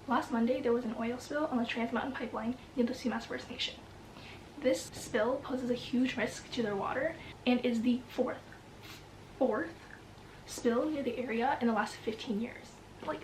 Last Monday, there was an oil spill on the Trans Mountain Pipeline near the Sumas First Nation. This spill poses a huge risk to their water and is the fourth spill near the area in the last 15 years. Like,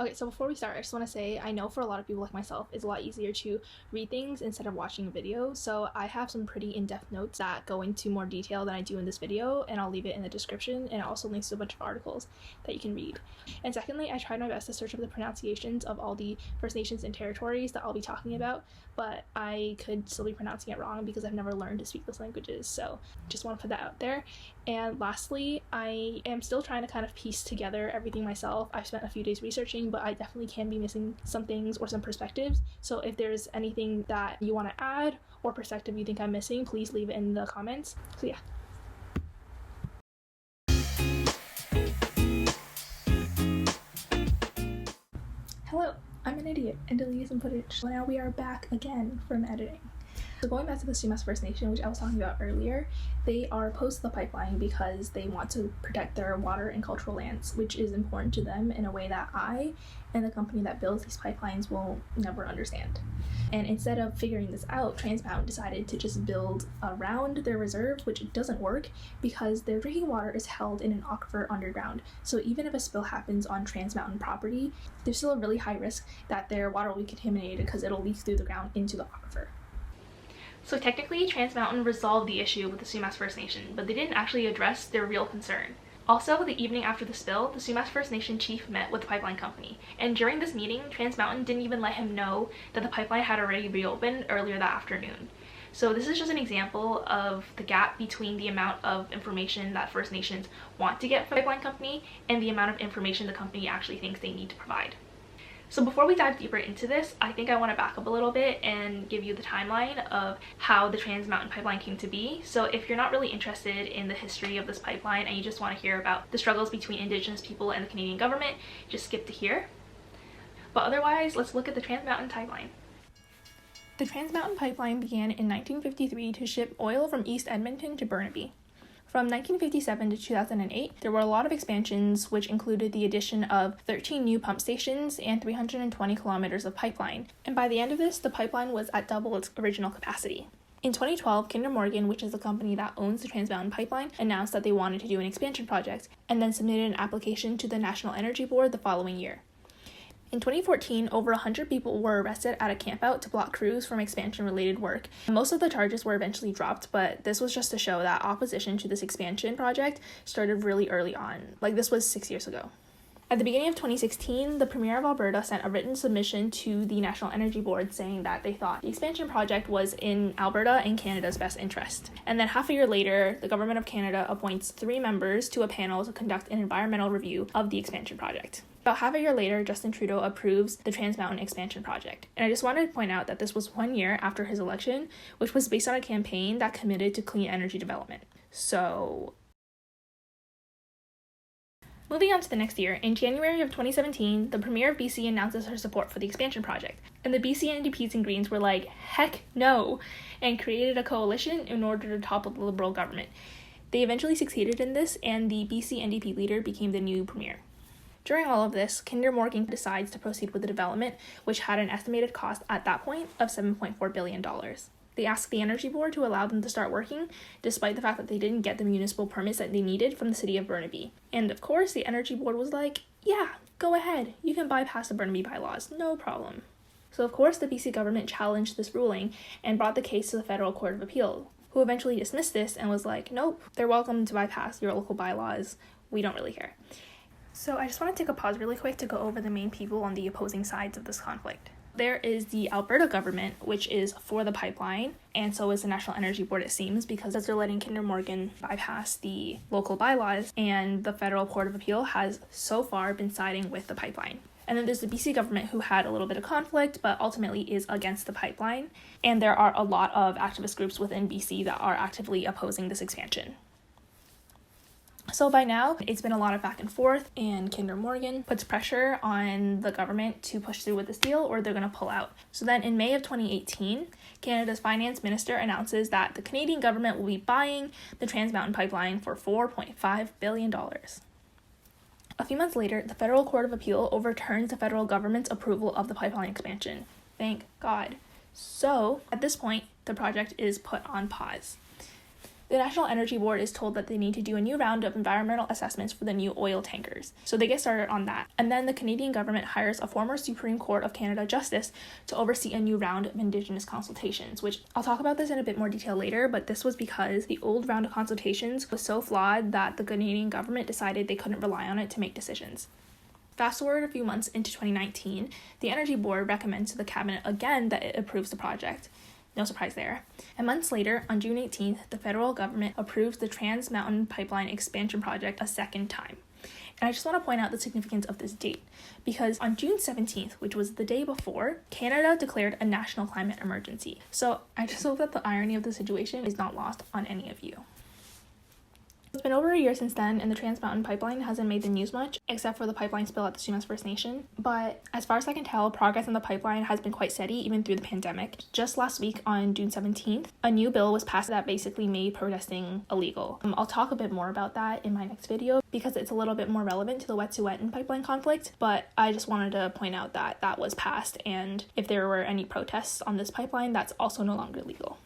okay, so before we start, I just want to say, I know for a lot of people like myself, it's a lot easier to read things instead of watching a video, so I have some pretty in-depth notes that go into more detail than I do in this video, and I'll leave it in the description, and it also links to a bunch of articles that you can read. And secondly, I tried my best to search up the pronunciations of all the First Nations and territories that I'll be talking about, but I could still be pronouncing it wrong because I've never learned to speak those languages, so just want to put that out there. And lastly, I am still trying to kind of piece together everything myself. I've spent a few days researching, but I definitely can be missing some things or some perspectives. So if there's anything that you want to add or perspective you think I'm missing, please leave it in the comments. So yeah. Hello, I'm an idiot and deleted some footage. So now we are back again from editing. So going back to the Sumas First Nation, which I was talking about earlier, they are opposed to the pipeline because they want to protect their water and cultural lands, which is important to them in a way that I and the company that builds these pipelines will never understand. And instead of figuring this out, Trans Mountain decided to just build around their reserve, which doesn't work because their drinking water is held in an aquifer underground. So even if a spill happens on Trans Mountain property, there's still a really high risk that their water will be contaminated because it'll leak through the ground into the aquifer. So technically, Trans Mountain resolved the issue with the Sumas First Nation, but they didn't actually address their real concern. Also, the evening after the spill, the Sumas First Nation chief met with the pipeline company, and during this meeting, Trans Mountain didn't even let him know that the pipeline had already reopened earlier that afternoon. So this is just an example of the gap between the amount of information that First Nations want to get from the pipeline company and the amount of information the company actually thinks they need to provide. So before we dive deeper into this, I think I want to back up a little bit and give you the timeline of how the Trans Mountain Pipeline came to be. So if you're not really interested in the history of this pipeline and you just want to hear about the struggles between Indigenous people and the Canadian government, just skip to here. But otherwise, let's look at the Trans Mountain timeline. The Trans Mountain Pipeline began in 1953 to ship oil from East Edmonton to Burnaby. From 1957 to 2008, there were a lot of expansions, which included the addition of 13 new pump stations and 320 kilometers of pipeline. And by the end of this, the pipeline was at double its original capacity. In 2012, Kinder Morgan, which is the company that owns the Trans Mountain Pipeline, announced that they wanted to do an expansion project, and then submitted an application to the National Energy Board the following year. In 2014, over 100 people were arrested at a campout to block crews from expansion-related work. Most of the charges were eventually dropped, but this was just to show that opposition to this expansion project started really early on. Like, this was 6 years ago. At the beginning of 2016, the Premier of Alberta sent a written submission to the National Energy Board saying that they thought the expansion project was in Alberta and Canada's best interest. And then half a year later, the Government of Canada appoints 3 members to a panel to conduct an environmental review of the expansion project. About half a year later, Justin Trudeau approves the Trans Mountain expansion project. And I just wanted to point out that this was 1 year after his election, which was based on a campaign that committed to clean energy development. So moving on to the next year, in January of 2017, the Premier of BC announces her support for the expansion project. And the BC NDPs and Greens were like, heck no, and created a coalition in order to topple the Liberal government. They eventually succeeded in this, and the BC NDP leader became the new Premier. During all of this, Kinder Morgan decides to proceed with the development, which had an estimated cost at that point of $7.4 billion. They asked the Energy Board to allow them to start working, despite the fact that they didn't get the municipal permits that they needed from the city of Burnaby. And of course, the Energy Board was like, yeah, go ahead, you can bypass the Burnaby bylaws, no problem. So of course, the BC government challenged this ruling and brought the case to the Federal Court of Appeal, who eventually dismissed this and was like, nope, they're welcome to bypass your local bylaws, we don't really care. So I just want to take a pause really quick to go over the main people on the opposing sides of this conflict. There is the Alberta government, which is for the pipeline, and so is the National Energy Board, it seems, because they're letting Kinder Morgan bypass the local bylaws, and the Federal Court of Appeal has so far been siding with the pipeline. And then there's the BC government, who had a little bit of conflict, but ultimately is against the pipeline, and there are a lot of activist groups within BC that are actively opposing this expansion. So by now, it's been a lot of back and forth, and Kinder Morgan puts pressure on the government to push through with this deal or they're going to pull out. So then in May of 2018, Canada's finance minister announces that the Canadian government will be buying the Trans Mountain Pipeline for $4.5 billion. A few months later, the Federal Court of Appeal overturns the federal government's approval of the pipeline expansion. Thank God. So at this point, the project is put on pause. The National Energy Board is told that they need to do a new round of environmental assessments for the new oil tankers. So they get started on that. And then the Canadian government hires a former Supreme Court of Canada justice to oversee a new round of Indigenous consultations, which I'll talk about this in a bit more detail later, but this was because the old round of consultations was so flawed that the Canadian government decided they couldn't rely on it to make decisions. Fast forward a few months into 2019, the Energy Board recommends to the cabinet again that it approves the project. No surprise there. And months later, on June 18th, the federal government approves the Trans Mountain Pipeline expansion project a second time. And I just want to point out the significance of this date, because on June 17th, which was the day before, Canada declared a national climate emergency. So I just hope that the irony of the situation is not lost on any of you. It's been over a year since then, and the Trans Mountain Pipeline hasn't made the news much, except for the pipeline spill at the Sumas First Nation. But as far as I can tell, progress on the pipeline has been quite steady, even through the pandemic. Just last week, on June 17th, a new bill was passed that basically made protesting illegal. I'll talk a bit more about that in my next video, because it's a little bit more relevant to the Wet'suwet'en pipeline conflict, but I just wanted to point out that that was passed, and if there were any protests on this pipeline, that's also no longer legal.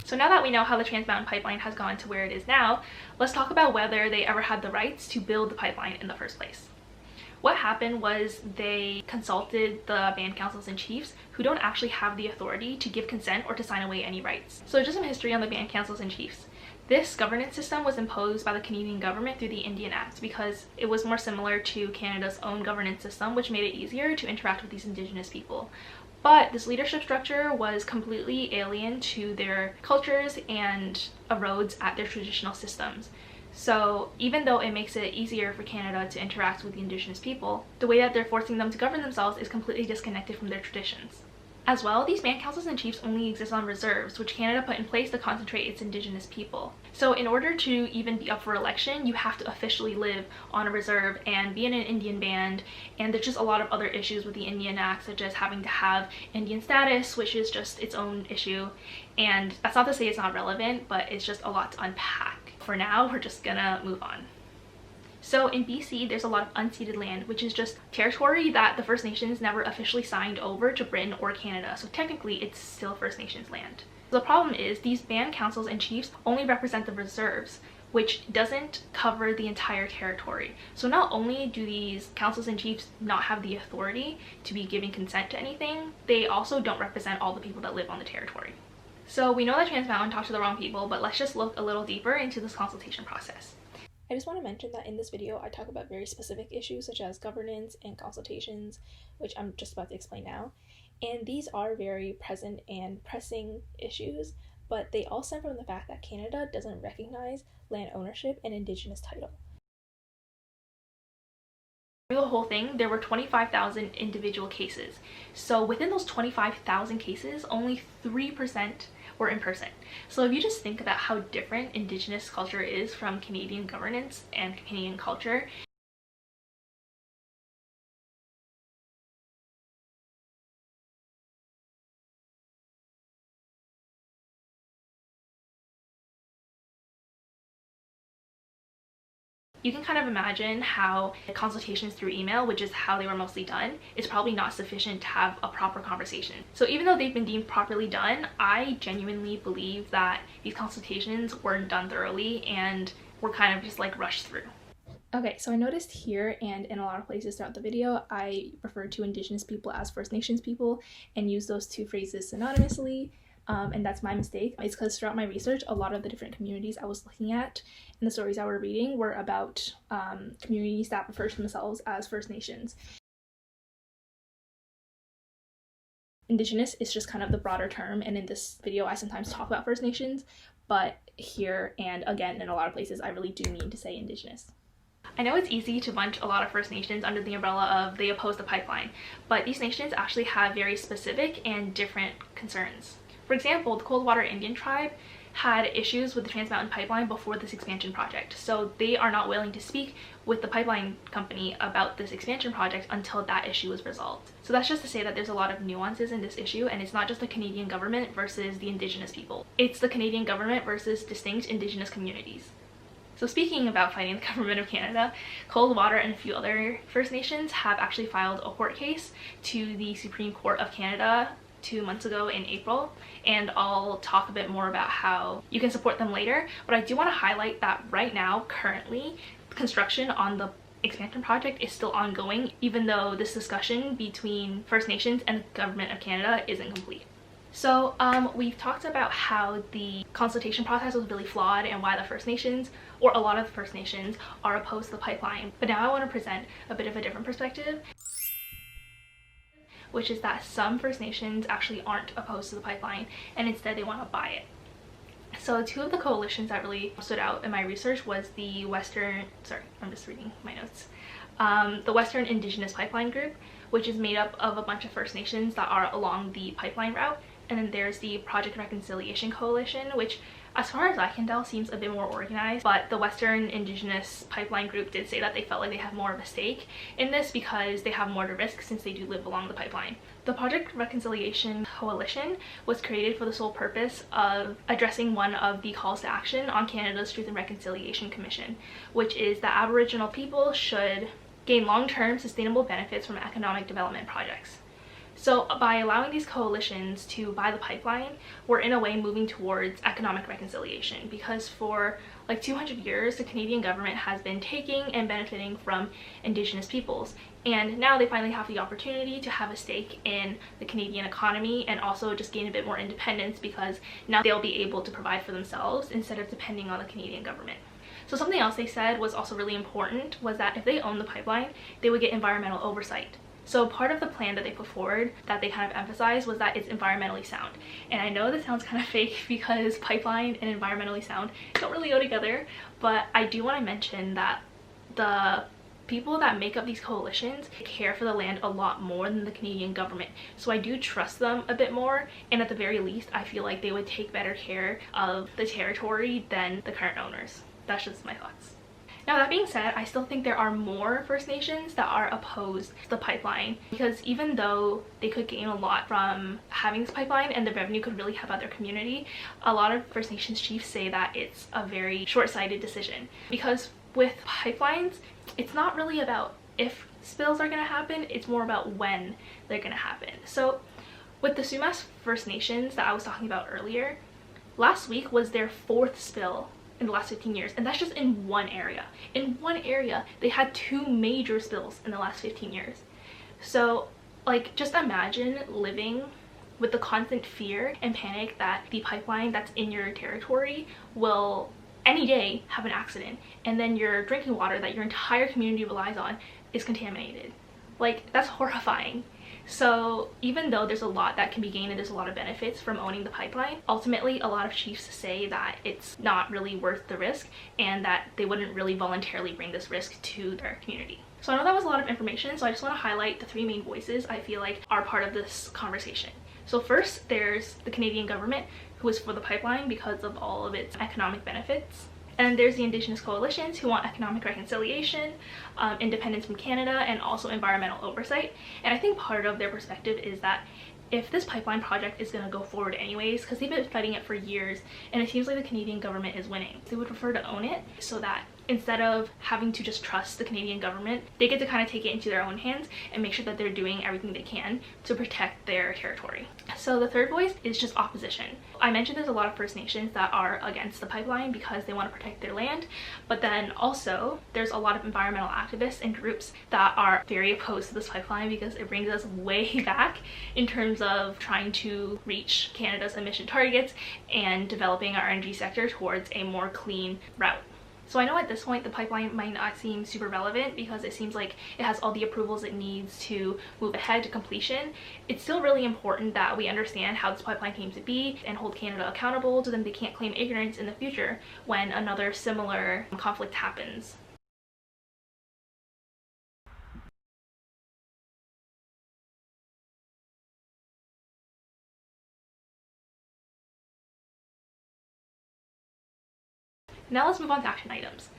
So now that we know how the Trans Mountain Pipeline has gone to where it is now, let's talk about whether they ever had the rights to build the pipeline in the first place. What happened was they consulted the band councils and chiefs who don't actually have the authority to give consent or to sign away any rights. So just some history on the band councils and chiefs. This governance system was imposed by the Canadian government through the Indian Act because it was more similar to Canada's own governance system, which made it easier to interact with these Indigenous people. But this leadership structure was completely alien to their cultures and erodes at their traditional systems. So even though it makes it easier for Canada to interact with the Indigenous people, the way that they're forcing them to govern themselves is completely disconnected from their traditions. As well, these band councils and chiefs only exist on reserves, which Canada put in place to concentrate its Indigenous people. So in order to even be up for election, you have to officially live on a reserve and be in an Indian band, and there's just a lot of other issues with the Indian Act, such as having to have Indian status, which is just its own issue. And that's not to say it's not relevant, but it's just a lot to unpack. For now, we're just gonna move on. So in BC, there's a lot of unceded land, which is just territory that the First Nations never officially signed over to Britain or Canada. So technically, it's still First Nations land. The problem is these band councils and chiefs only represent the reserves, which doesn't cover the entire territory. So not only do these councils and chiefs not have the authority to be giving consent to anything, they also don't represent all the people that live on the territory. So we know that Trans Mountain talked to the wrong people, but let's just look a little deeper into this consultation process. I just want to mention that in this video, I talk about very specific issues such as governance and consultations, which I'm just about to explain now. And these are very present and pressing issues, but they all stem from the fact that Canada doesn't recognize land ownership and Indigenous title. Through the whole thing, there were 25,000 individual cases. So within those 25,000 cases, only 3% were in person. So if you just think about how different Indigenous culture is from Canadian governance and Canadian culture, you can kind of imagine how consultations through email, which is how they were mostly done, is probably not sufficient to have a proper conversation. So even though they've been deemed properly done, I genuinely believe that these consultations weren't done thoroughly and were kind of just like rushed through. Okay, so I noticed here and in a lot of places throughout the video, I refer to Indigenous people as First Nations people and use those two phrases synonymously. And that's my mistake. It's because throughout my research, a lot of the different communities I was looking at and the stories I were reading were about communities that refer to themselves as First Nations. Indigenous is just kind of the broader term, and in this video I sometimes talk about First Nations, but here and again in a lot of places I really do mean to say Indigenous. I know it's easy to bunch a lot of First Nations under the umbrella of they oppose the pipeline, but these nations actually have very specific and different concerns. For example, the Coldwater Indian tribe had issues with the Trans Mountain Pipeline before this expansion project, so they are not willing to speak with the pipeline company about this expansion project until that issue is resolved. So that's just to say that there's a lot of nuances in this issue, and it's not just the Canadian government versus the Indigenous people. It's the Canadian government versus distinct Indigenous communities. So speaking about fighting the government of Canada, Coldwater and a few other First Nations have actually filed a court case to the Supreme Court of Canada 2 months ago in April, and I'll talk a bit more about how you can support them later. But I do want to highlight that right now, currently, construction on the expansion project is still ongoing, even though this discussion between First Nations and the government of Canada isn't complete. So we've talked about how the consultation process was really flawed and why the First Nations, or a lot of the First Nations, are opposed to the pipeline. But now I want to present a bit of a different perspective, which is that some First Nations actually aren't opposed to the pipeline, and instead they want to buy it. So two of the coalitions that really stood out in my research was the Western, sorry, I'm just reading my notes, the Western Indigenous Pipeline Group, which is made up of a bunch of First Nations that are along the pipeline route. And then there's the Project Reconciliation Coalition, which, as far as I can tell, seems a bit more organized. But the Western Indigenous Pipeline Group did say that they felt like they have more of a stake in this because they have more to risk since they do live along the pipeline. The Project Reconciliation Coalition was created for the sole purpose of addressing one of the calls to action on Canada's Truth and Reconciliation Commission, which is that Aboriginal people should gain long-term sustainable benefits from economic development projects. So by allowing these coalitions to buy the pipeline, we're in a way moving towards economic reconciliation, because for like 200 years, the Canadian government has been taking and benefiting from Indigenous peoples. And now they finally have the opportunity to have a stake in the Canadian economy and also just gain a bit more independence, because now they'll be able to provide for themselves instead of depending on the Canadian government. So something else they said was also really important was that if they own the pipeline, they would get environmental oversight. So part of the plan that they put forward that they kind of emphasized was that it's environmentally sound. And I know this sounds kind of fake because pipeline and environmentally sound don't really go together, but I do want to mention that the people that make up these coalitions care for the land a lot more than the Canadian government. So I do trust them a bit more, and at the very least, I feel like they would take better care of the territory than the current owners. That's just my thoughts. Now that being said, I still think there are more First Nations that are opposed to the pipeline, because even though they could gain a lot from having this pipeline and the revenue could really help out their community, a lot of First Nations chiefs say that it's a very short-sighted decision. Because with pipelines, it's not really about if spills are going to happen, it's more about when they're going to happen. So with the Sumas First Nations that I was talking about earlier, last week was their 4th spill in the last 15 years, and that's just in one area. In one area, they had 2 major spills in the last 15 years. So like, just imagine living with the constant fear and panic that the pipeline that's in your territory will any day have an accident, and then your drinking water that your entire community relies on is contaminated. Like, that's horrifying. So even though there's a lot that can be gained and there's a lot of benefits from owning the pipeline, ultimately a lot of chiefs say that it's not really worth the risk and that they wouldn't really voluntarily bring this risk to their community. So I know that was a lot of information, so I just want to highlight the 3 main voices I feel like are part of this conversation. So first, there's the Canadian government, who is for the pipeline because of all of its economic benefits. And there's the Indigenous coalitions who want economic reconciliation, independence from Canada, and also environmental oversight. And I think part of their perspective is that if this pipeline project is going to go forward anyways, because they've been fighting it for years and it seems like the Canadian government is winning, they would prefer to own it so that instead of having to just trust the Canadian government, they get to kind of take it into their own hands and make sure that they're doing everything they can to protect their territory. So the third voice is just opposition. I mentioned there's a lot of First Nations that are against the pipeline because they want to protect their land, but then also there's a lot of environmental activists and groups that are very opposed to this pipeline because it brings us way back in terms of trying to reach Canada's emission targets and developing our energy sector towards a more clean route. So I know at this point the pipeline might not seem super relevant because it seems like it has all the approvals it needs to move ahead to completion. It's still really important that we understand how this pipeline came to be and hold Canada accountable so then they can't claim ignorance in the future when another similar conflict happens. Now let's move on to action items.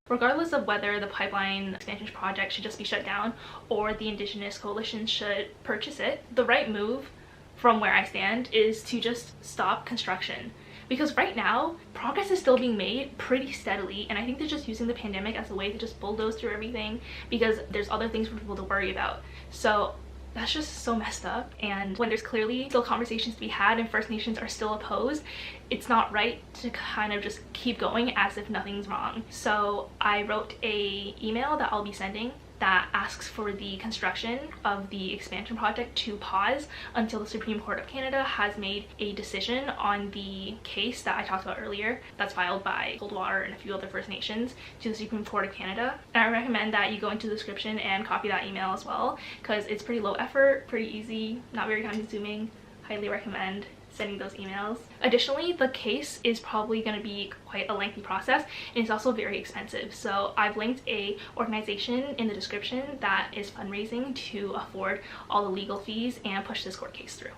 Regardless of whether the pipeline expansion project should just be shut down or the Indigenous coalition should purchase it, the right move from where I stand is to just stop construction. Because right now, progress is still being made pretty steadily, and I think they're just using the pandemic as a way to just bulldoze through everything because there's other things for people to worry about. So that's just so messed up, and when there's clearly still conversations to be had and First Nations are still opposed, it's not right to kind of just keep going as if nothing's wrong. So I wrote a email that I'll be sending that asks for the construction of the expansion project to pause until the Supreme Court of Canada has made a decision on the case that I talked about earlier that's filed by Coldwater and a few other First Nations to the Supreme Court of Canada. And I recommend that you go into the description and copy that email as well, because it's pretty low effort, pretty easy, not very time consuming. Highly recommend sending those emails. Additionally, the case is probably going to be quite a lengthy process, and it's also very expensive. So I've linked a organization in the description that is fundraising to afford all the legal fees and push this court case through.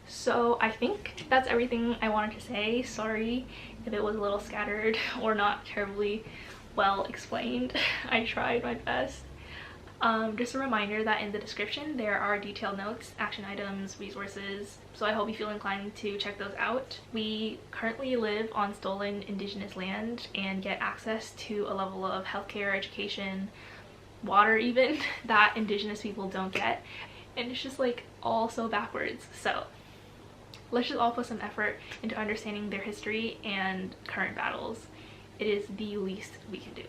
So I think that's everything I wanted to say. Sorry if it was a little scattered or not terribly well explained. I tried my best. Just a reminder that in the description there are detailed notes, action items, resources, so I hope you feel inclined to check those out. We currently live on stolen Indigenous land and get access to a level of healthcare, education, water even, that Indigenous people don't get, and it's just like all so backwards. So let's just all put some effort into understanding their history and current battles. It is the least we can do.